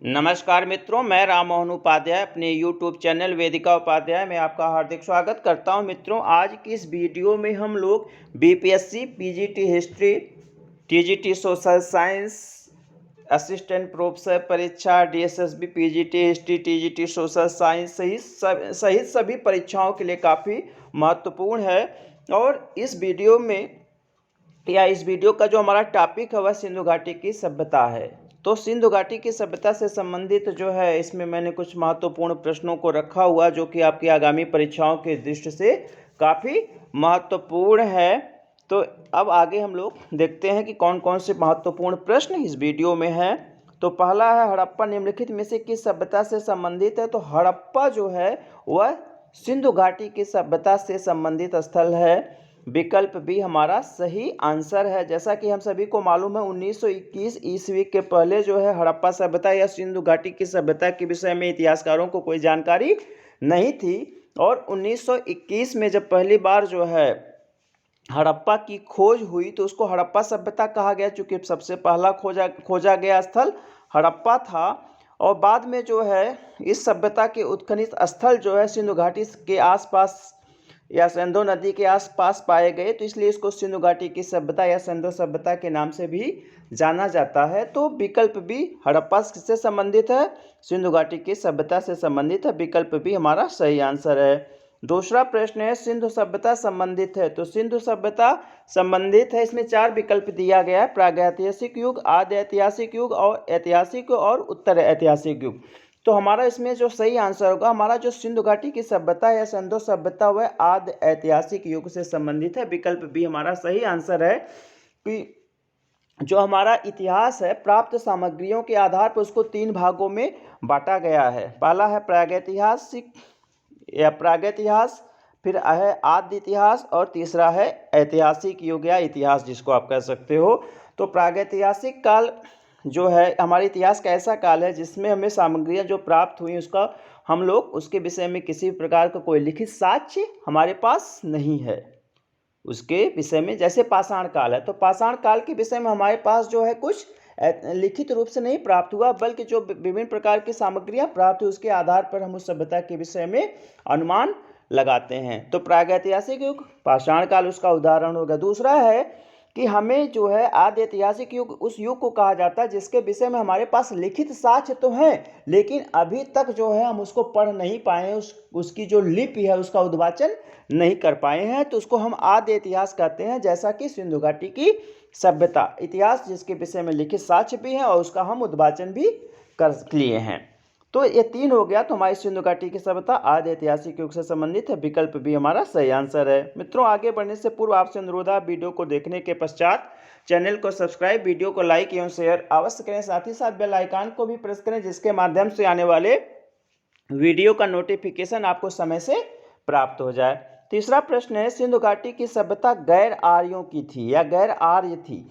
नमस्कार मित्रों, मैं राम मोहन उपाध्याय अपने YouTube चैनल वेदिका उपाध्याय में आपका हार्दिक स्वागत करता हूं। मित्रों, आज की इस वीडियो में हम लोग BPSC, PGT history, TGT social science, assistant professor परीक्षा, DSSB, PGT history, TGT social science सहित सभी परीक्षाओं के लिए काफ़ी महत्वपूर्ण है। और इस वीडियो का जो हमारा टॉपिक है वह सिंधु घाटी की सभ्यता है। तो सिंधु घाटी की सभ्यता से संबंधित जो है, इसमें मैंने कुछ महत्वपूर्ण प्रश्नों को रखा हुआ जो कि आपकी आगामी परीक्षाओं के दृष्टि से काफ़ी महत्वपूर्ण है। तो अब आगे हम लोग देखते हैं कि कौन कौन से महत्वपूर्ण प्रश्न इस वीडियो में हैं। तो पहला है, हड़प्पा निम्नलिखित में से किस सभ्यता से संबंधित है? तो हड़प्पा जो है वह सिंधु घाटी की सभ्यता से संबंधित स्थल है। विकल्प बी हमारा सही आंसर है। जैसा कि हम सभी को मालूम है, 1921 ईस्वी के पहले जो है हड़प्पा सभ्यता या सिंधु घाटी की सभ्यता के विषय में इतिहासकारों को कोई जानकारी नहीं थी। और 1921 में जब पहली बार जो है हड़प्पा की खोज हुई तो उसको हड़प्पा सभ्यता कहा गया, चूँकि सबसे पहला खोजा गया स्थल हड़प्पा था। और बाद में जो है इस सभ्यता के उत्खनन स्थल जो है सिंधु घाटी के आसपास या सिंधु नदी के आसपास पाए गए, तो इसलिए इसको सिंधु घाटी की सभ्यता या सिंधु सभ्यता के नाम से भी जाना जाता है। तो विकल्प बी हड़प्पा से संबंधित है, सिंधु घाटी की सभ्यता से संबंधित है। विकल्प बी हमारा सही आंसर है। दूसरा प्रश्न है, सिंधु सभ्यता संबंधित है। तो सिंधु सभ्यता संबंधित है, इसमें 4 विकल्प दिया गया है: प्रागैतिहासिक युग, आद्य ऐतिहासिक युग और ऐतिहासिक और उत्तर ऐतिहासिक युग। तो हमारा इसमें जो सही आंसर होगा, हमारा जो सिंधु घाटी की सभ्यता या सिंधु सभ्यता वह आद्य ऐतिहासिक युग से संबंधित है। विकल्प बी हमारा सही आंसर है कि जो हमारा इतिहास है प्राप्त सामग्रियों के आधार पर उसको 3 भागों में बांटा गया है। पहला है प्रागैतिहासिक या प्रागैतिहास, फिर है आद्य इतिहास और तीसरा है ऐतिहासिक युग या इतिहास जिसको आप कह सकते हो। तो प्रागैतिहासिक काल जो है हमारे इतिहास का ऐसा काल है जिसमें हमें सामग्रियां जो प्राप्त हुई उसका हम लोग उसके विषय में किसी प्रकार का कोई लिखित साक्ष्य हमारे पास नहीं है उसके विषय में। जैसे पाषाण काल है, तो पाषाण काल के विषय में हमारे पास जो है कुछ लिखित रूप से नहीं प्राप्त हुआ, बल्कि जो विभिन्न प्रकार की सामग्रियां प्राप्त हुई उसके आधार पर हम उस सभ्यता के विषय में अनुमान लगाते हैं। तो प्रागैतिहासिक युग, पाषाण काल उसका उदाहरण होगा। दूसरा है कि हमें जो है आद्य ऐतिहासिक युग उस युग को कहा जाता है जिसके विषय में हमारे पास लिखित साक्ष्य तो हैं, लेकिन अभी तक जो है हम उसको पढ़ नहीं पाए हैं, उसकी जो लिपि है उसका उद्वाचन नहीं कर पाए हैं, तो उसको हम आद्य इतिहास कहते हैं। जैसा कि सिंधु घाटी की सभ्यता इतिहास जिसके विषय में लिखित साक्ष्य भी है और उसका हम उद्वाचन भी कर लिए हैं। तो ये 3 हो गया। तो हमारी सिंधु घाटी की सभ्यता आद्य ऐतिहासिक युग से संबंधित है। विकल्प भी हमारा सही आंसर है। मित्रों, आगे बढ़ने से पूर्व आपसे अनुरोध है, वीडियो को देखने के पश्चात चैनल को सब्सक्राइब, वीडियो को लाइक एवं शेयर अवश्य करें। साथ ही साथ बेल आइकन को भी प्रेस करें जिसके माध्यम से आने वाले वीडियो का नोटिफिकेशन आपको समय से प्राप्त हो जाए। तीसरा प्रश्न है, सिंधु घाटी की सभ्यता गैर आर्यों की थी या गैर आर्य थी?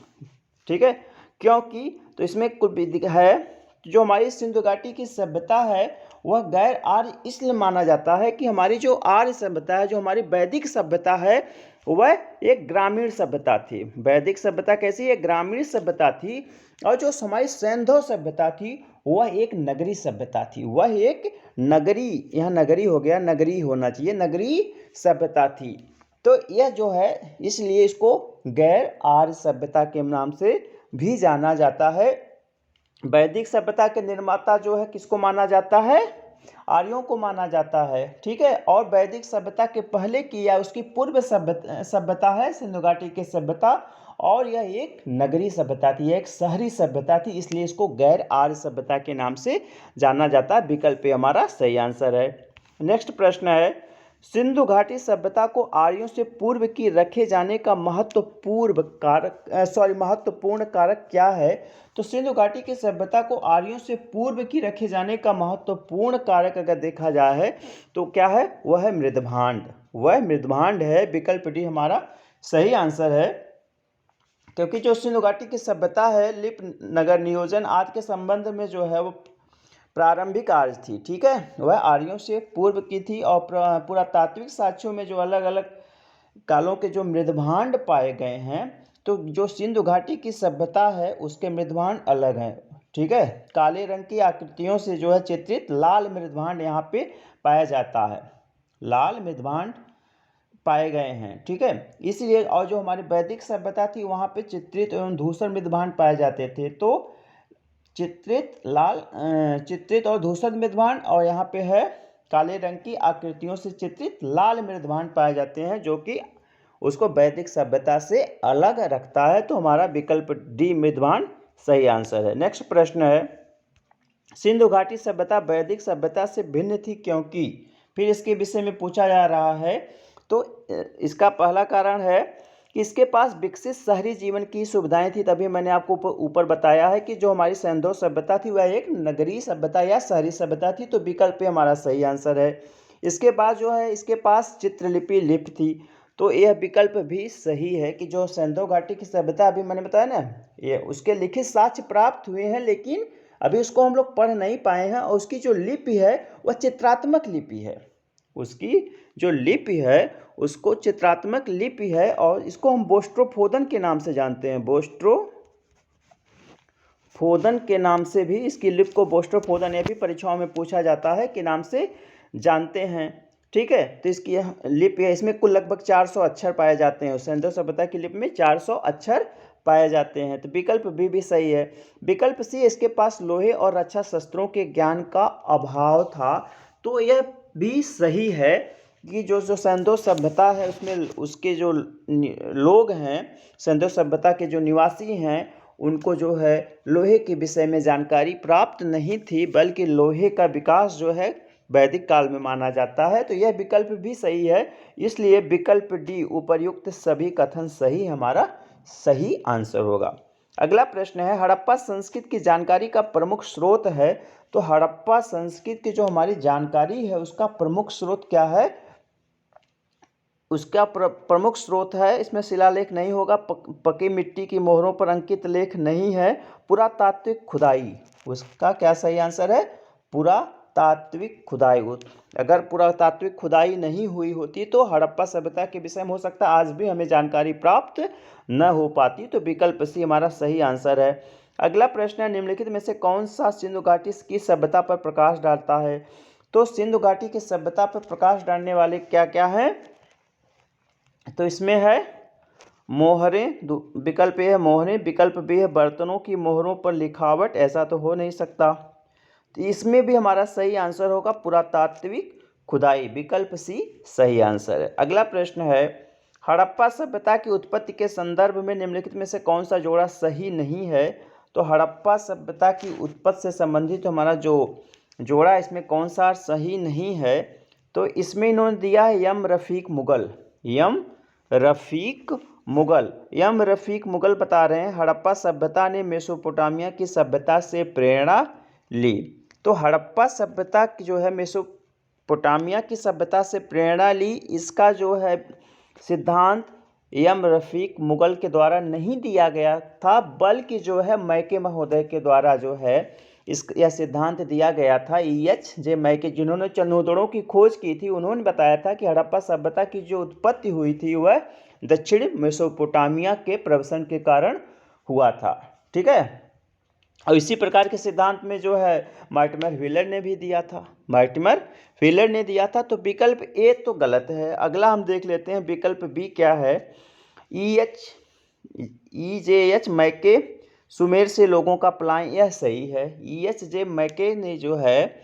ठीक है, क्योंकि तो इसमें कुछ है, जो हमारी सिंधु घाटी की सभ्यता है वह गैर आर्य इसलिए माना जाता है कि हमारी जो आर्य सभ्यता है, जो हमारी वैदिक सभ्यता है, वह एक ग्रामीण सभ्यता थी। वैदिक सभ्यता कैसी है? ग्रामीण सभ्यता थी। और जो हमारी सिंधु सभ्यता थी वह एक नगरी सभ्यता थी। वह एक नगरी, यहाँ नगरी हो गया, नगरी होना चाहिए, नगरी सभ्यता थी। तो यह जो है इसलिए इसको गैर आर्य सभ्यता के नाम से भी जाना जाता है। वैदिक सभ्यता के निर्माता जो है किसको माना जाता है? आर्यों को माना जाता है। ठीक है, और वैदिक सभ्यता के पहले की या उसकी पूर्व सभ्यता है सिंधु घाटी की सभ्यता, और यह एक नगरी सभ्यता थी, एक शहरी सभ्यता थी, इसलिए इसको गैर आर्य सभ्यता के नाम से जाना जाता है। विकल्प हमारा सही आंसर है। नेक्स्ट प्रश्न है, सिंधु घाटी सभ्यता को आर्यों से पूर्व की रखे जाने का महत्वपूर्ण कारक क्या है? तो सिंधु घाटी की सभ्यता को आर्यों से पूर्व की रखे जाने का महत्वपूर्ण कारक अगर देखा जाए तो क्या है? वह है मृदभांड। वह मृदभांड है। विकल्प डी हमारा सही आंसर है, क्योंकि जो सिंधु घाटी की सभ्यता है लिप, नगर नियोजन आदि के संबंध में जो है वो प्रारंभिक आर्य थी। ठीक है, वह आर्यों से पूर्व की थी। और पुरातात्विक साक्ष्यों में जो अलग अलग कालों के जो मृदभांड पाए गए हैं, तो जो सिंधु घाटी की सभ्यता है उसके मृदभांड अलग हैं। ठीक है, काले रंग की आकृतियों से जो है चित्रित लाल मृदभांड यहाँ पे पाया जाता है, लाल मृदभांड पाए गए हैं। ठीक है, इसलिए और जो हमारी वैदिक सभ्यता थी वहाँ पे चित्रित एवं धूसर मृदभांड पाए जाते थे। तो चित्रित और धूसर मृदभांड, और यहाँ पे है काले रंग की आकृतियों से चित्रित लाल मृदभांड पाए जाते हैं, जो कि उसको वैदिक सभ्यता से अलग रखता है। तो हमारा विकल्प डी मृदभांड सही आंसर है। नेक्स्ट प्रश्न है, सिंधु घाटी सभ्यता वैदिक सभ्यता से भिन्न थी क्योंकि, फिर इसके विषय में पूछा जा रहा है। तो इसका पहला कारण है कि इसके पास विकसित शहरी जीवन की सुविधाएं थी। तभी मैंने आपको ऊपर बताया है कि जो हमारी सिंधु सभ्यता थी वह एक नगरीय सभ्यता या शहरी सभ्यता थी। तो विकल्प हमारा सही आंसर है। इसके बाद जो है इसके पास चित्रलिपि लिपि थी। तो यह विकल्प भी सही है कि जो सिंधु घाटी की सभ्यता अभी मैंने बताया ना, ये उसके लिखित साक्ष्य प्राप्त हुए हैं, लेकिन अभी उसको हम लोग पढ़ नहीं पाए हैं। और उसकी जो लिपि है वह चित्रात्मक लिपि है, उसकी जो लिपि है उसको चित्रात्मक लिपि है, और इसको हम बोस्ट्रोफोदन के नाम से जानते हैं। बोस्ट्रोफोदन के नाम से भी इसकी लिपि को बोस्ट्रोफोदन, ये भी परीक्षाओं में पूछा जाता है के नाम से जानते हैं। ठीक है, तो इसकी लिपि है, इसमें कुल लगभग 400 अक्षर पाए जाते हैं। सिंधु सभ्यता की लिपि में 400 अक्षर पाए जाते हैं। तो विकल्प बी भी सही है। विकल्प सी, इसके पास लोहे और रक्षा शस्त्रों के ज्ञान का अभाव था। तो यह भी सही है कि जो सिंधु सभ्यता है उसमें उसके जो लोग हैं, सिंधु सभ्यता के जो निवासी हैं, उनको जो है लोहे के विषय में जानकारी प्राप्त नहीं थी, बल्कि लोहे का विकास जो है वैदिक काल में माना जाता है। तो यह विकल्प भी सही है। इसलिए विकल्प डी उपर्युक्त सभी कथन सही हमारा सही आंसर होगा। अगला प्रश्न है, हड़प्पा संस्कृति की जानकारी का प्रमुख स्रोत है। तो हड़प्पा संस्कृति की जो हमारी जानकारी है उसका प्रमुख स्रोत क्या है? उसका प्रमुख स्रोत है, इसमें शिलालेख नहीं होगा, पकी मिट्टी की मोहरों पर अंकित लेख नहीं है, पुरातात्विक खुदाई। उसका क्या सही आंसर है? पुरातात्विक खुदाई। अगर पुरातात्विक खुदाई नहीं हुई होती तो हड़प्पा सभ्यता के विषय में हो सकता आज भी हमें जानकारी प्राप्त न हो पाती। तो विकल्प सी हमारा सही आंसर है। अगला प्रश्न है, निम्नलिखित में से कौन सा सिंधु घाटी की सभ्यता पर प्रकाश डालता है? तो सिंधु घाटी की सभ्यता पर प्रकाश डालने वाले क्या क्या हैं? तो इसमें है मोहरें, विकल्प ए है मोहरें, विकल्प बी है बर्तनों की मोहरों पर लिखावट, ऐसा तो हो नहीं सकता। तो इसमें भी हमारा सही आंसर होगा पुरातात्विक खुदाई, विकल्प सी सही आंसर है। अगला प्रश्न है, हड़प्पा सभ्यता की उत्पत्ति के संदर्भ में निम्नलिखित में से कौन सा जोड़ा सही नहीं है? तो हड़प्पा सभ्यता की उत्पत्ति से संबंधित हमारा जो जोड़ा इसमें कौन सा सही नहीं है? तो इसमें इन्होंने दिया है यम रफीक मुगल। यम रफीक मुगल बता रहे हैं हड़प्पा सभ्यता ने मेसोपोटामिया की सभ्यता से प्रेरणा ली। तो हड़प्पा सभ्यता की जो है मेसोपोटामिया की सभ्यता से प्रेरणा ली, इसका जो है सिद्धांत यम रफीक मुगल के द्वारा नहीं दिया गया था, बल्कि जो है मैके महोदय के द्वारा जो है यह सिद्धांत दिया गया था। EH जे मैके, जिन्होंने चंदोदड़ों की खोज की थी, उन्होंने बताया था कि हड़प्पा सभ्यता की जो उत्पत्ति हुई थी वह दक्षिण मेसोपोटामिया के प्रवसन के कारण हुआ था। ठीक है, और इसी प्रकार के सिद्धांत में जो है मार्टिमर व्हीलर ने भी दिया था, तो विकल्प ए तो गलत है। अगला हम देख लेते हैं विकल्प बी क्या है। EJ मैके सुमेर से लोगों का पलायन, यह सही है। EJ मैके ने जो है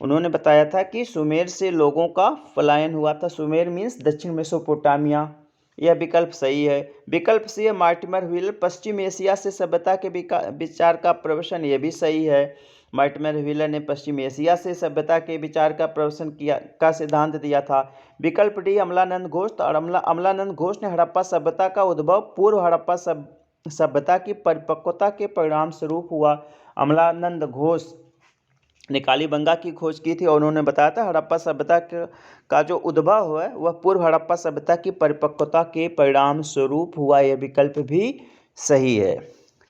उन्होंने बताया था कि सुमेर से लोगों का पलायन हुआ था। सुमेर मीन्स दक्षिण मेसोपोटामिया, यह विकल्प सही है। विकल्प सी है मार्टिमर व्हीलर पश्चिम एशिया से सभ्यता के विचार का प्रवसन, यह भी सही है। मार्टिमर व्हीलर ने पश्चिम एशिया से सभ्यता के विचार का प्रवसन किया का सिद्धांत दिया था। विकल्प डी अमलानंद घोष, और अमलानंद घोष ने हड़प्पा सभ्यता का उद्भव पूर्व हड़प्पा सभ्यता की परिपक्वता के परिणाम स्वरूप हुआ। अमलानंद घोष ने कालीबंगा की खोज की थी और उन्होंने बताया था हड़प्पा सभ्यता का जो उद्भव है वह पूर्व हड़प्पा सभ्यता की परिपक्वता के परिणाम स्वरूप हुआ। यह विकल्प भी सही है।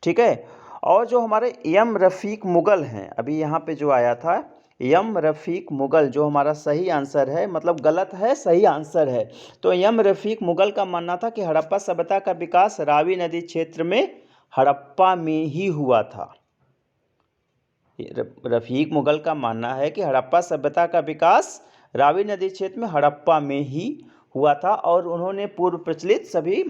ठीक है, और जो हमारे यम रफीक मुगल हैं, अभी यहाँ पे जो आया था यम रफीक मुगल, जो हमारा सही आंसर है, मतलब गलत है सही आंसर है। तो यम रफीक मुगल का मानना था कि हड़प्पा सभ्यता का विकास रावी नदी क्षेत्र में हड़प्पा में ही हुआ था। रफीक मुगल का मानना है कि हड़प्पा सभ्यता का विकास रावी नदी क्षेत्र में हड़प्पा में ही हुआ था और उन्होंने पूर्व प्रचलित सभी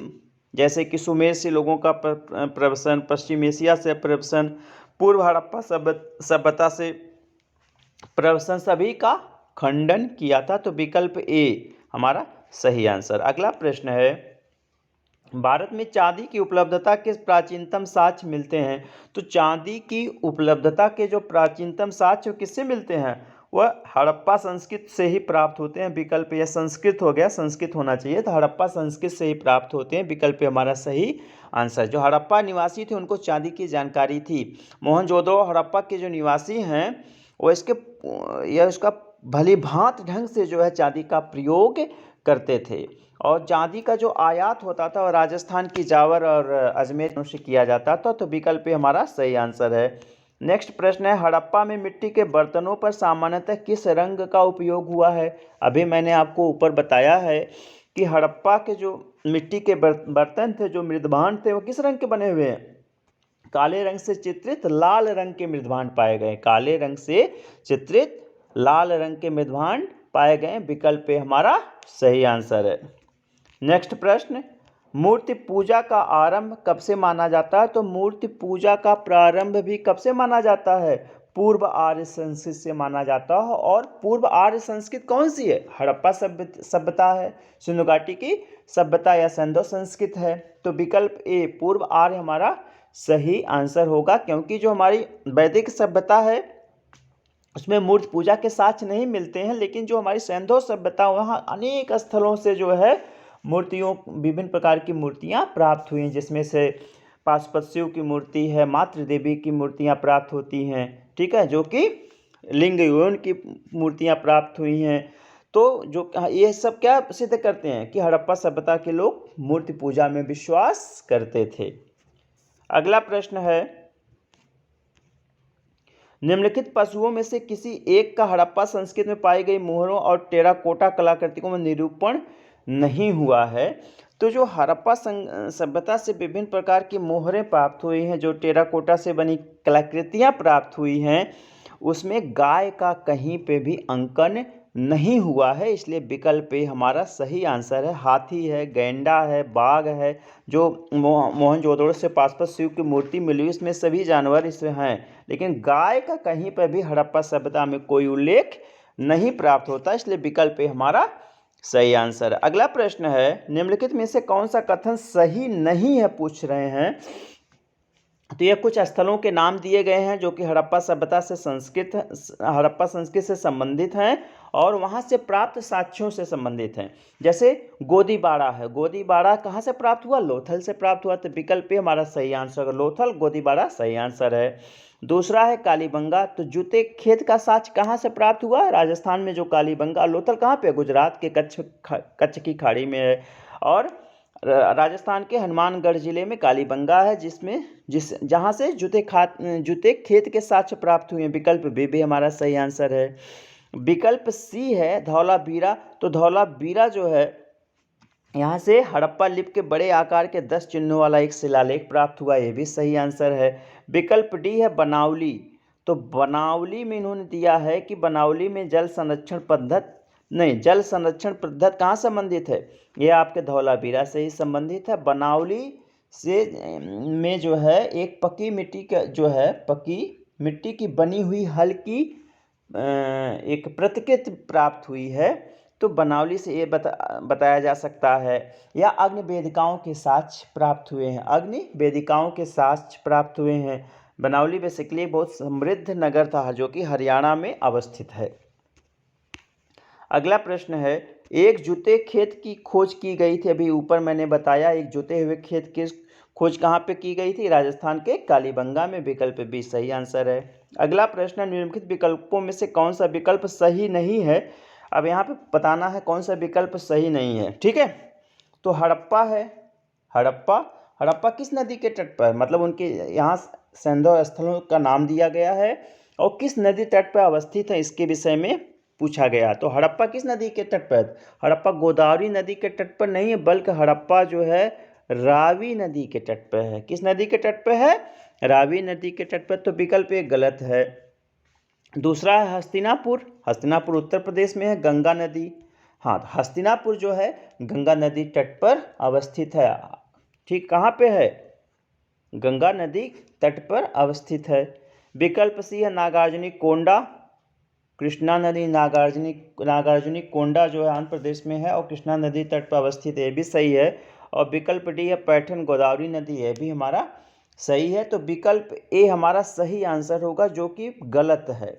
जैसे कि सुमेर से लोगों का प्रवसन, पश्चिम एशिया से प्रवसन, पूर्व हड़प्पा सभ्यता से प्रवसन सभी का खंडन किया था। तो विकल्प ए हमारा सही आंसर। अगला प्रश्न है, भारत में चांदी की उपलब्धता के प्राचीनतम साक्ष्य मिलते हैं। तो चांदी की उपलब्धता के जो प्राचीनतम साक्ष्य किससे मिलते हैं? वह हड़प्पा संस्कृत से ही प्राप्त होते हैं। विकल्प ये संस्कृत हो गया, संस्कृत होना चाहिए, तो हड़प्पा संस्कृत से ही प्राप्त होते हैं। विकल्प हमारा सही आंसर। जो हड़प्पा निवासी थे उनको चांदी की जानकारी थी। मोहनजोदड़ो हड़प्पा के जो निवासी हैं वो उसका भली भांति ढंग से जो है चांदी का प्रयोग करते थे और चांदी का जो आयात होता था और राजस्थान की जावर और अजमेर से किया जाता था। तो विकल्प हमारा सही आंसर है। नेक्स्ट प्रश्न है, हड़प्पा में मिट्टी के बर्तनों पर सामान्यतः किस रंग का उपयोग हुआ है? अभी मैंने आपको ऊपर बताया है कि हड़प्पा के जो मिट्टी के बर्तन थे, जो मृदभांड थे, वो किस रंग के बने हुए हैं? काले रंग से चित्रित लाल रंग के मृदभांड पाए गए। काले रंग से चित्रित लाल रंग के मृदभांड पाए गए। विकल्प हमारा सही आंसर है। नेक्स्ट प्रश्न, मूर्ति पूजा का आरंभ कब से माना जाता है? तो मूर्ति पूजा का प्रारंभ भी कब से माना जाता है? पूर्व आर्य संस्कृत से माना जाता है। और पूर्व आर्य संस्कृत कौन सी है? हड़प्पा सभ्यता है, सिंधु घाटी की सभ्यता या सिंधु संस्कृत है। तो विकल्प ए पूर्व आर्य हमारा सही आंसर होगा, क्योंकि जो हमारी वैदिक सभ्यता है उसमें मूर्ति पूजा के साक्ष्य नहीं मिलते हैं, लेकिन जो हमारी सिंधु सभ्यता वहाँ अनेक स्थलों से जो है मूर्तियों, विभिन्न प्रकार की मूर्तियाँ प्राप्त हुई, जिसमें से पाशुपत शिव की मूर्ति है, मातृ देवी की मूर्तियाँ प्राप्त होती हैं, ठीक है, जो कि लिंग योन की मूर्तियाँ प्राप्त हुई हैं। तो जो ये सब क्या सिद्ध करते हैं कि हड़प्पा सभ्यता के लोग मूर्ति पूजा में विश्वास करते थे। अगला प्रश्न है, निम्नलिखित पशुओं में से किसी एक का हड़प्पा संस्कृति में पाई गई मोहरों और टेराकोटा कलाकृतियों में निरूपण नहीं हुआ है? तो जो हड़प्पा सभ्यता से विभिन्न प्रकार की मोहरें प्राप्त हुई हैं, जो टेराकोटा से बनी कलाकृतियां प्राप्त हुई हैं, उसमें गाय का कहीं पे भी अंकन नहीं हुआ है, इसलिए विकल्प ए हमारा सही आंसर है। हाथी है, गैंडा है, बाघ है, जो मोहनजोदड़ो से पाशुपत शिव की मूर्ति मिली इसमें सभी जानवर इसमें हैं, लेकिन गाय का कहीं पर भी हड़प्पा सभ्यता में कोई उल्लेख नहीं प्राप्त होता, इसलिए विकल्प ए हमारा सही आंसर। अगला प्रश्न है, निम्नलिखित में से कौन सा कथन सही नहीं है पूछ रहे हैं। तो ये कुछ स्थलों के नाम दिए गए हैं जो कि हड़प्पा सभ्यता से हड़प्पा संस्कृति से संबंधित हैं और वहाँ से प्राप्त साक्ष्यों से संबंधित हैं। जैसे गोदीबाड़ा है, गोदीबाड़ा कहाँ से प्राप्त हुआ? लोथल से प्राप्त हुआ। तो विकल्प पे हमारा सही आंसर, लोथल गोदीबाड़ा सही आंसर है। दूसरा है कालीबंगा, तो जूते खेत का साक्ष्य कहाँ से प्राप्त हुआ? राजस्थान में जो कालीबंगा, लोथल कहाँ पे? गुजरात के कच्छ की खाड़ी में है। और राजस्थान के हनुमानगढ़ जिले में कालीबंगा है, जहाँ से जूते खेत के साक्ष्य प्राप्त हुए हैं। विकल्प बी भी हमारा सही आंसर है। विकल्प सी है धौलावीरा, तो धौलावीरा जो है यहाँ से हड़प्पा लिपि के बड़े आकार के 10 चिन्हों वाला एक शिलालेख प्राप्त हुआ, ये भी सही आंसर है। विकल्प डी है बनावली, तो बनावली में इन्होंने दिया है कि बनावली में जल संरक्षण पद्धति कहाँ संबंधित है? ये आपके धौलावीरा से ही संबंधित है। बनावली से में जो है एक पक्की मिट्टी की बनी हुई हल्की एक प्रतिकृति प्राप्त हुई है, तो बनावली से ये बताया जा सकता है। या अग्नि वेदिकाओं के साक्ष्य प्राप्त हुए हैं, अग्नि वेदिकाओं के साक्ष्य प्राप्त हुए हैं। बनावली बेसिकली बहुत समृद्ध नगर था जो कि हरियाणा में अवस्थित है। अगला प्रश्न है, एक जूते खेत की खोज की गई थी, अभी ऊपर मैंने बताया एक जूते हुए खेत की खोज कहाँ पे की गई थी? राजस्थान के कालीबंगा में। विकल्प बी सही आंसर है। अगला प्रश्न, निम्नलिखित विकल्पों में से कौन सा विकल्प सही नहीं है? अब यहाँ पे बताना है कौन सा विकल्प सही नहीं है, ठीक है। तो हड़प्पा है, हड़प्पा किस नदी के तट पर, मतलब उनके यहाँ सिंधु स्थलों का नाम दिया गया है और किस नदी तट पर अवस्थित है इसके विषय में पूछा गया। तो हड़प्पा किस नदी के तट पर? हड़प्पा गोदावरी नदी के तट पर नहीं है, बल्कि हड़प्पा जो है रावी नदी के तट पर है। किस नदी के तट पर है? रावी नदी के तट पर। तो विकल्प एक गलत है। दूसरा है हस्तिनापुर। हस्तिनापुर उत्तर प्रदेश में है, गंगा नदी। हाँ, हस्तिनापुर जो है गंगा नदी तट पर अवस्थित है। ठीक, कहाँ पे है? गंगा नदी तट पर अवस्थित है। विकल्प सी है नागार्जुनी कोंडा। कृष्णा नदी नागार्जुनी कोंडा जो है आंध्र प्रदेश में है और कृष्णा नदी तट पर अवस्थित है, ये भी सही है। और विकल्प डी है पैठन गोदावरी नदी, है भी हमारा सही है। तो विकल्प ए हमारा सही आंसर होगा, जो कि गलत है।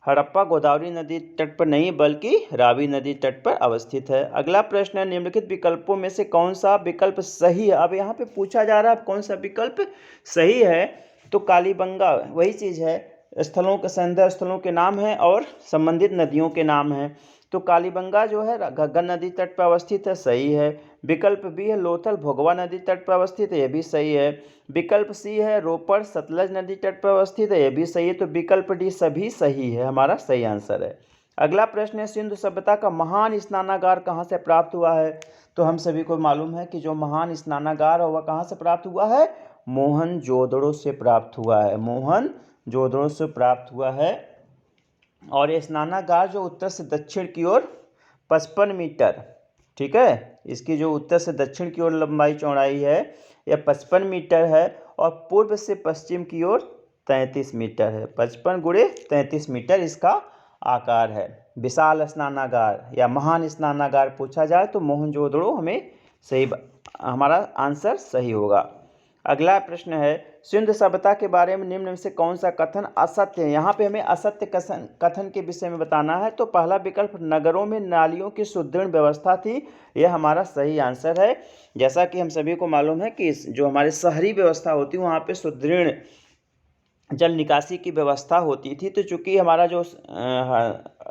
हड़प्पा गोदावरी नदी तट पर नहीं बल्कि रावी नदी तट पर अवस्थित है। अगला प्रश्न है निम्नलिखित विकल्पों में से कौन सा विकल्प सही है? अब यहाँ पे पूछा जा रहा है कौन सा विकल्प सही है। तो कालीबंगा वही चीज़ है, स्थलों के संदर्भ स्थलों के नाम हैं और संबंधित नदियों के नाम हैं। तो कालीबंगा जो है घग्गर नदी तट पर अवस्थित है, सही है। विकल्प बी है लोथल भोगवा नदी तट पर अवस्थित है, यह भी सही है। विकल्प सी है रोपड़ सतलज नदी तट पर अवस्थित है, यह भी सही है। तो विकल्प डी सभी सही है, हमारा सही आंसर है। अगला प्रश्न है सिंधु सभ्यता का महान स्नानागार कहाँ से प्राप्त हुआ है? तो हम सभी को मालूम है कि जो महान स्नानागार है वह कहाँ से प्राप्त हुआ है? मोहनजोदड़ो से प्राप्त हुआ है, मोहनजोदड़ो से प्राप्त हुआ है। और ये स्नानागार जो उत्तर से दक्षिण की ओर 55 मीटर, ठीक है, इसकी जो उत्तर से दक्षिण की ओर लंबाई चौड़ाई है यह 55 मीटर है और पूर्व से पश्चिम की ओर 33 मीटर है। 55 गुणे 33 मीटर इसका आकार है। विशाल स्नानागार या महान स्नानागार पूछा जाए तो मोहनजोदड़ो हमें सही, हमारा आंसर सही होगा। अगला प्रश्न है सिंधु सभ्यता के बारे में निम्न में से कौन सा कथन असत्य है? यहाँ पे हमें असत्य कथन के विषय में बताना है। तो पहला विकल्प नगरों में नालियों की सुदृढ़ व्यवस्था थी, यह हमारा सही आंसर है। जैसा कि हम सभी को मालूम है कि जो हमारे शहरी व्यवस्था होती है वहाँ पे सुदृढ़ जल निकासी की व्यवस्था होती थी। तो चूंकि हमारा जो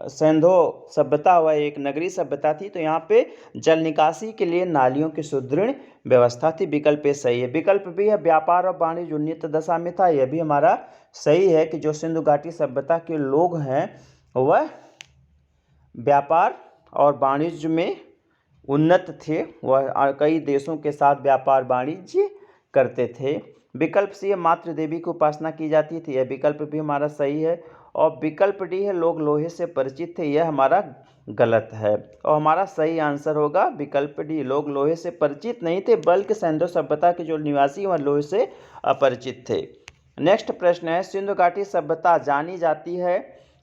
सिंधु सभ्यता हुआ एक नगरीय सभ्यता थी, तो यहाँ पे जल निकासी के लिए नालियों की सुदृढ़ व्यवस्था थी। विकल्प ए सही है। विकल्प भी है व्यापार और वाणिज्य उन्नत दशा में था, यह भी हमारा सही है कि जो सिंधु घाटी सभ्यता के लोग हैं वह व्यापार और वाणिज्य में उन्नत थे, वह कई देशों के साथ व्यापार वाणिज्य करते थे। विकल्प सी है मातृ देवी की उपासना की जाती थी, यह विकल्प भी हमारा सही है। और विकल्प डी है लोग लोहे से परिचित थे, यह हमारा गलत है। और हमारा सही आंसर होगा विकल्प डी, लोग लोहे से परिचित नहीं थे बल्कि सिंधु सभ्यता के जो निवासी वह लोहे से अपरिचित थे। नेक्स्ट प्रश्न है सिंधु घाटी सभ्यता जानी जाती है।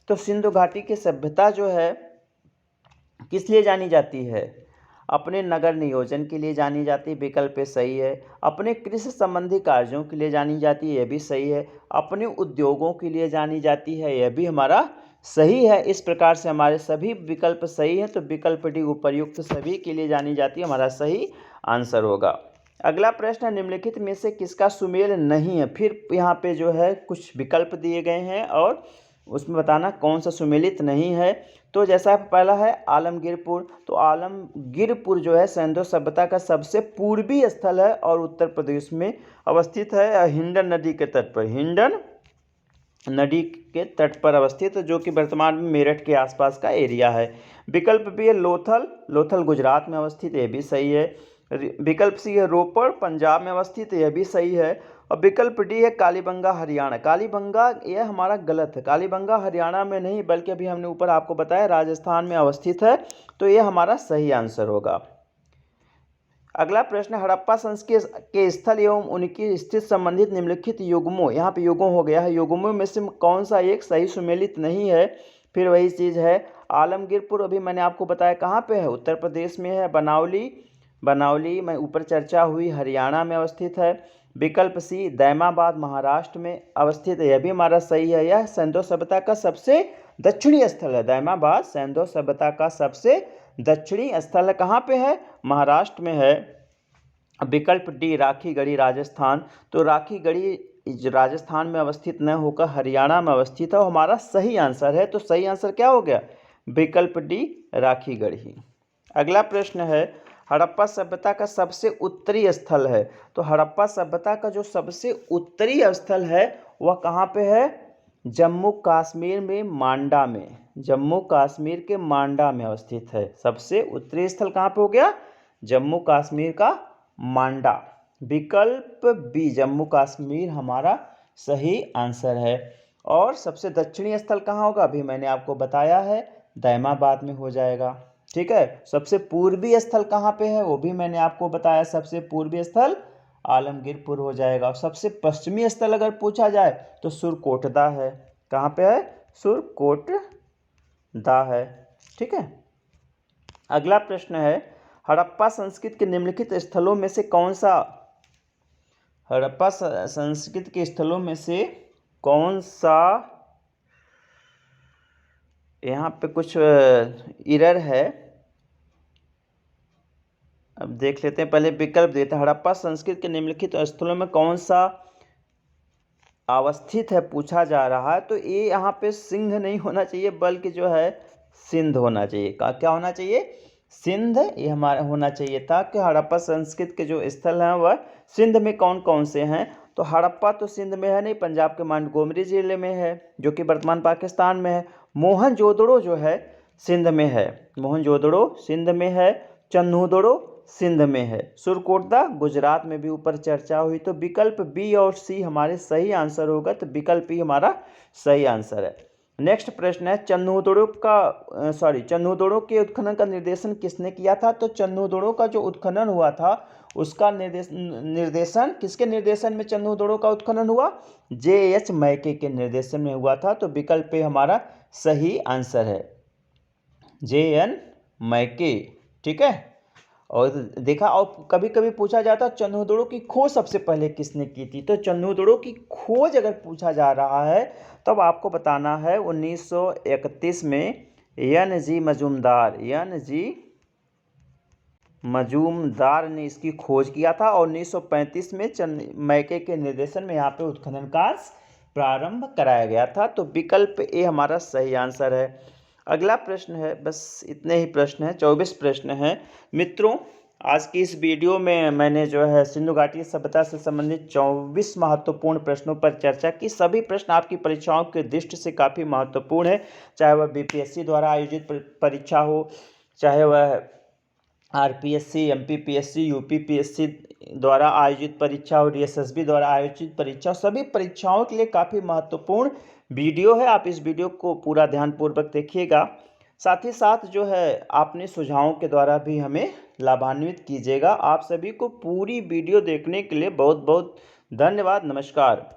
तो सिंधु घाटी की सभ्यता जो है किस लिए जानी जाती है? अपने नगर नियोजन के लिए जानी जाती है, विकल्प सही है। अपने कृषि संबंधी कार्यों के लिए जानी जाती है, यह भी सही है। अपने उद्योगों के लिए जानी जाती है, यह भी हमारा सही है। इस प्रकार से हमारे सभी विकल्प सही हैं। तो विकल्प डी उपर्युक्त सभी के लिए जानी जाती है, हमारा सही आंसर होगा। अगला प्रश्न निम्नलिखित में से किसका सुमेल नहीं है? फिर यहाँ पे जो है कुछ विकल्प दिए गए हैं और उसमें बताना कौन सा सुमेलित नहीं है। तो जैसा पहला है आलमगीरपुर, तो आलमगीरपुर जो है सिंधु सभ्यता का सबसे पूर्वी स्थल है और उत्तर प्रदेश में अवस्थित है, हिंडन नदी के तट पर, हिंडन नदी के तट पर अवस्थित, जो कि वर्तमान में मेरठ के आसपास का एरिया है। विकल्प भी है लोथल गुजरात में अवस्थित, यह भी सही है। विकल्प सी है रोपड़ पंजाब में अवस्थित, यह भी सही है। और विकल्प डी है कालीबंगा हरियाणा। कालीबंगा यह हमारा गलत है, कालीबंगा हरियाणा में नहीं बल्कि अभी हमने ऊपर आपको बताया राजस्थान में अवस्थित है। तो यह हमारा सही आंसर होगा। अगला प्रश्न हड़प्पा संस्कृति के स्थल एवं उनकी स्थिति संबंधित निम्नलिखित युग्मों, यहाँ पे युगों हो गया है, युग्मों में से कौन सा एक सही सुमेलित नहीं है? फिर वही चीज़ है आलमगीरपुर, अभी मैंने आपको बताया कहाँ पे है, उत्तर प्रदेश में है। बनावली में ऊपर चर्चा हुई हरियाणा में अवस्थित है। विकल्प सी दैमाबाद महाराष्ट्र में अवस्थित है, यह भी हमारा सही है। यह सिंधु सभ्यता का सबसे दक्षिणी स्थल है, दैमाबाद सिंधु सभ्यता का सबसे दक्षिणी स्थल कहाँ पे है? महाराष्ट्र में है। विकल्प डी राखीगढ़ी राजस्थान, तो राखीगढ़ी राजस्थान में अवस्थित न होकर हरियाणा में अवस्थित है, हमारा सही आंसर है। तो सही आंसर क्या हो गया? विकल्प डी राखीगढ़ी। अगला प्रश्न है हड़प्पा सभ्यता का सबसे उत्तरी स्थल है। तो हड़प्पा सभ्यता का जो सबसे उत्तरी स्थल है वह कहाँ पे है? जम्मू कश्मीर में मांडा में, जम्मू कश्मीर के मांडा में अवस्थित है। सबसे उत्तरी स्थल कहाँ पे हो गया? जम्मू कश्मीर का मांडा। विकल्प बी जम्मू कश्मीर हमारा सही आंसर है। और सबसे दक्षिणी स्थल कहाँ होगा, अभी मैंने आपको बताया है, दैमाबाद में हो जाएगा। ठीक है। सबसे पूर्वी स्थल कहाँ पे है, वो भी मैंने आपको बताया, सबसे पूर्वी स्थल आलमगीरपुर हो जाएगा। और सबसे पश्चिमी स्थल अगर पूछा जाए तो सुरकोटदा है। कहाँ पे है, सुरकोटदा है। ठीक है। अगला प्रश्न है, हड़प्पा संस्कृति के निम्नलिखित स्थलों में से कौन सा, हड़प्पा संस्कृति के स्थलों में से कौन सा, यहाँ पे कुछ एरर है, अब देख लेते हैं। पहले विकल्प देते हैं, हड़प्पा संस्कृति के निम्नलिखित स्थलों में कौन सा अवस्थित है पूछा जा रहा है। तो ये यहाँ पे सिंध नहीं होना चाहिए, बल्कि जो है सिंध होना चाहिए। क्या होना चाहिए, सिंध, ये हमारा होना चाहिए था कि हड़प्पा संस्कृति के जो स्थल हैं वह सिंध में कौन कौन से हैं। तो हड़प्पा तो सिंध में है नहीं, पंजाब के मोंटगोमरी जिले में है, जो कि वर्तमान पाकिस्तान में है। मोहनजोदड़ो जो है सिंध में है, मोहनजोदड़ो सिंध में है। चन्हूदड़ो सिंध में है। सुरकोटदा गुजरात में भी ऊपर चर्चा हुई। तो विकल्प बी और सी हमारे सही आंसर होगा। तो विकल्प ही हमारा सही आंसर है। नेक्स्ट प्रश्न है, चन्हूदड़ो के उत्खनन का निर्देशन किसने किया था। तो चन्हूदड़ो का जो उत्खनन हुआ था उसका निर्देशन किसके निर्देशन में चन्हूदड़ो का उत्खनन हुआ, J.H. मैके के निर्देशन में हुआ था। तो विकल्प पे हमारा सही आंसर है, J.N. मैके। ठीक है। और देखा, और कभी कभी पूछा जाता चन्हूदड़ो की खोज सबसे पहले किसने की थी। तो चन्हूदड़ो की खोज अगर पूछा जा रहा है तब आपको बताना है 1931 में N.G. मजूमदार ने इसकी खोज किया था। और 1935 में मैके के निर्देशन में यहाँ पे उत्खनन कार्य प्रारंभ कराया गया था। तो विकल्प ए हमारा सही आंसर है। अगला प्रश्न है, बस इतने ही प्रश्न हैं, 24 प्रश्न हैं। मित्रों, आज की इस वीडियो में मैंने जो है सिंधु घाटी सभ्यता से संबंधित 24 महत्वपूर्ण प्रश्नों पर चर्चा की। सभी प्रश्न आपकी परीक्षाओं की दृष्टि से काफ़ी महत्वपूर्ण है, चाहे वह बीपीएससी द्वारा आयोजित परीक्षा हो, चाहे वह आरपीएससी, एमपीपीएससी, यूपीपीएससी द्वारा आयोजित परीक्षा और डीएसएसबी द्वारा आयोजित परीक्षा, सभी परीक्षाओं के लिए काफ़ी महत्वपूर्ण वीडियो है। आप इस वीडियो को पूरा ध्यानपूर्वक देखिएगा। साथ ही साथ जो है आपने सुझावों के द्वारा भी हमें लाभान्वित कीजिएगा। आप सभी को पूरी वीडियो देखने के लिए बहुत बहुत धन्यवाद। नमस्कार।